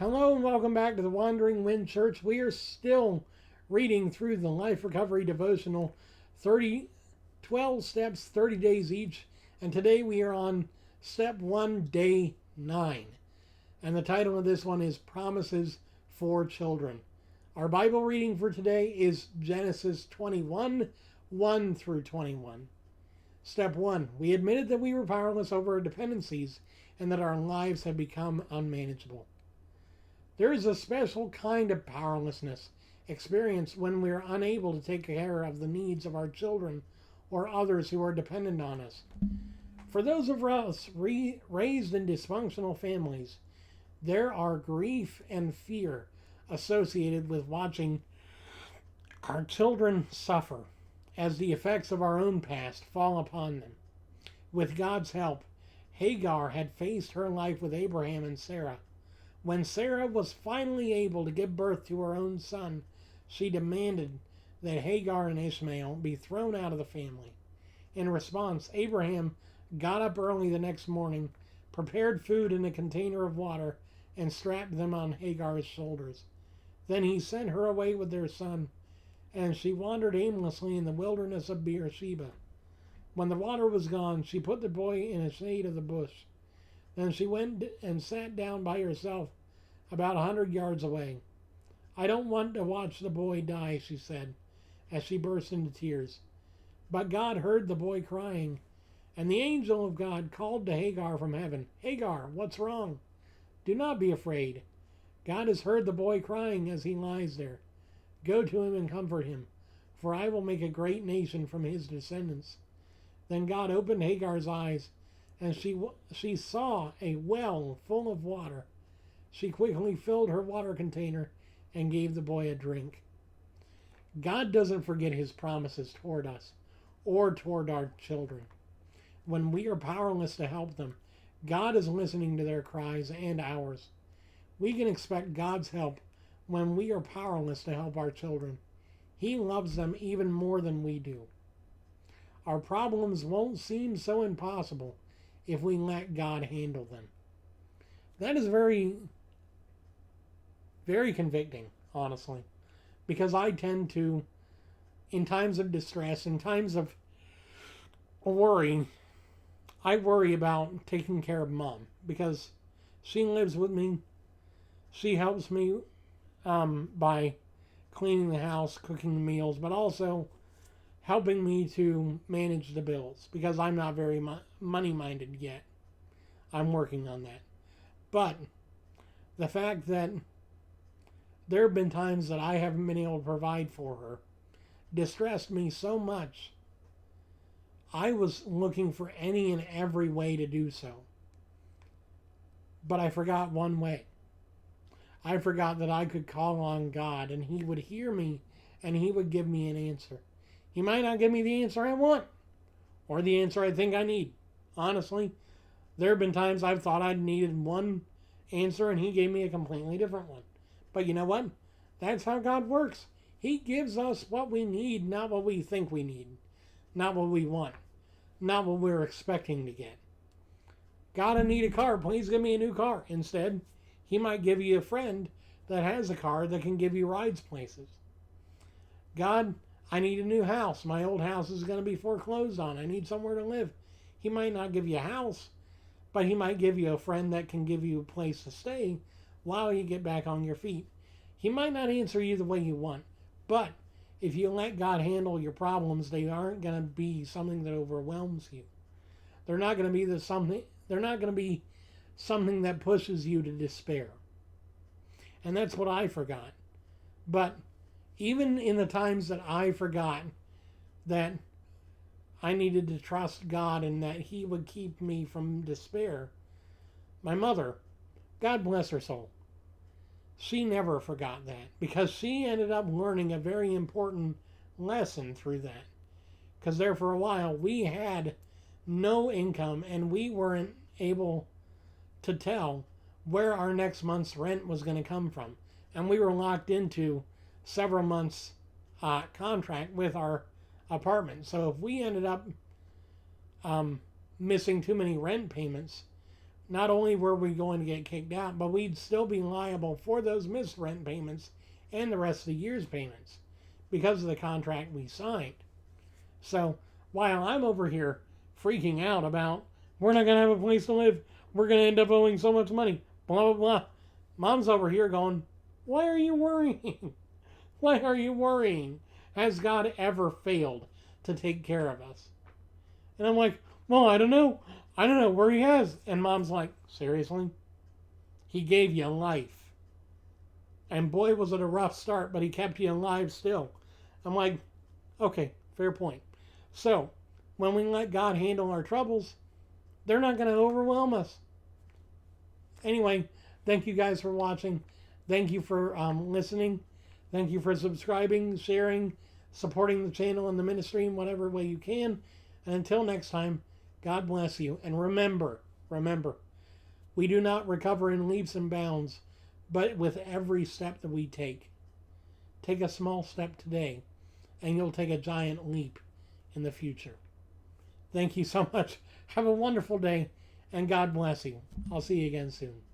Hello and welcome back to the Wandering Wind Church. We are still reading through the Life Recovery Devotional 30, 12 steps, 30 days each. And today we are on step 1, day 9. And the title of this one is Promises for Children. Our Bible reading for today is Genesis 21, 1 through 21. Step 1. We admitted that we were powerless over our dependencies and that our lives had become unmanageable. There is a special kind of powerlessness experienced when we are unable to take care of the needs of our children or others who are dependent on us. For those of us raised in dysfunctional families, there are grief and fear associated with watching our children suffer as the effects of our own past fall upon them. With God's help, Hagar had faced her life with Abraham and Sarah. When Sarah was finally able to give birth to her own son, she demanded that Hagar and Ishmael be thrown out of the family. In response, Abraham got up early the next morning, prepared food in a container of water, and strapped them on Hagar's shoulders. Then he sent her away with their son, and she wandered aimlessly in the wilderness of Beersheba. When the water was gone, she put the boy in a shade of the bush. Then she went and sat down by herself about 100 yards away. "I don't want to watch the boy die," she said, as she burst into tears. But God heard the boy crying, and the angel of God called to Hagar from heaven, "Hagar, what's wrong? Do not be afraid. God has heard the boy crying as he lies there. Go to him and comfort him, for I will make a great nation from his descendants." Then God opened Hagar's eyes, and she saw a well full of water. She quickly filled her water container and gave the boy a drink. God doesn't forget his promises toward us or toward our children. When we are powerless to help them, God is listening to their cries and ours. We can expect God's help when we are powerless to help our children. He loves them even more than we do. Our problems won't seem so impossible if we let God handle them. That is very, very convicting, honestly, because I tend to, in times of distress, in times of worry, I worry about taking care of Mom because she lives with me. She helps me by cleaning the house, cooking meals, but also helping me to manage the bills because I'm not very money-minded yet. I'm working on that. But the fact that there have been times that I haven't been able to provide for her distressed me so much. I was looking for any and every way to do so. But I forgot one way. I forgot that I could call on God and he would hear me and he would give me an answer. He might not give me the answer I want or the answer I think I need. Honestly, there have been times I've thought I'd needed one answer and he gave me a completely different one. But you know what? That's how God works. He gives us what we need, not what we think we need, not what we want, not what we're expecting to get. God, I need a car. Please give me a new car. Instead, he might give you a friend that has a car that can give you rides places. God, I need a new house. My old house is going to be foreclosed on. I need somewhere to live. He might not give you a house, but he might give you a friend that can give you a place to stay while you get back on your feet. He might not answer you the way you want, but if you let God handle your problems, they aren't going to be something that overwhelms you. They're not going to be something that pushes you to despair. And that's what I forgot. But even in the times that I forgot that I needed to trust God and that he would keep me from despair, my mother, God bless her soul, she never forgot that because she ended up learning a very important lesson through that. Because there for a while we had no income and we weren't able to tell where our next month's rent was going to come from. And we were locked into several months contract with our apartment. So if we ended up missing too many rent payments, not only were we going to get kicked out, but we'd still be liable for those missed rent payments and the rest of the year's payments because of the contract we signed. So while I'm over here freaking out about we're not going to have a place to live, we're going to end up owing so much money, blah, blah, blah, Mom's over here going, why are you worrying? Why are you worrying? Has God ever failed to take care of us? And I'm like, well, I don't know. I don't know where he has. And Mom's like, seriously? He gave you life. And boy, was it a rough start, but he kept you alive still. I'm like, okay, fair point. So, when we let God handle our troubles, they're not going to overwhelm us. Anyway, thank you guys for watching. Thank you for listening. Thank you for subscribing, sharing, supporting the channel and the ministry in whatever way you can. And until next time, God bless you. And remember, we do not recover in leaps and bounds, but with every step that we take. Take a small step today, and you'll take a giant leap in the future. Thank you so much. Have a wonderful day, and God bless you. I'll see you again soon.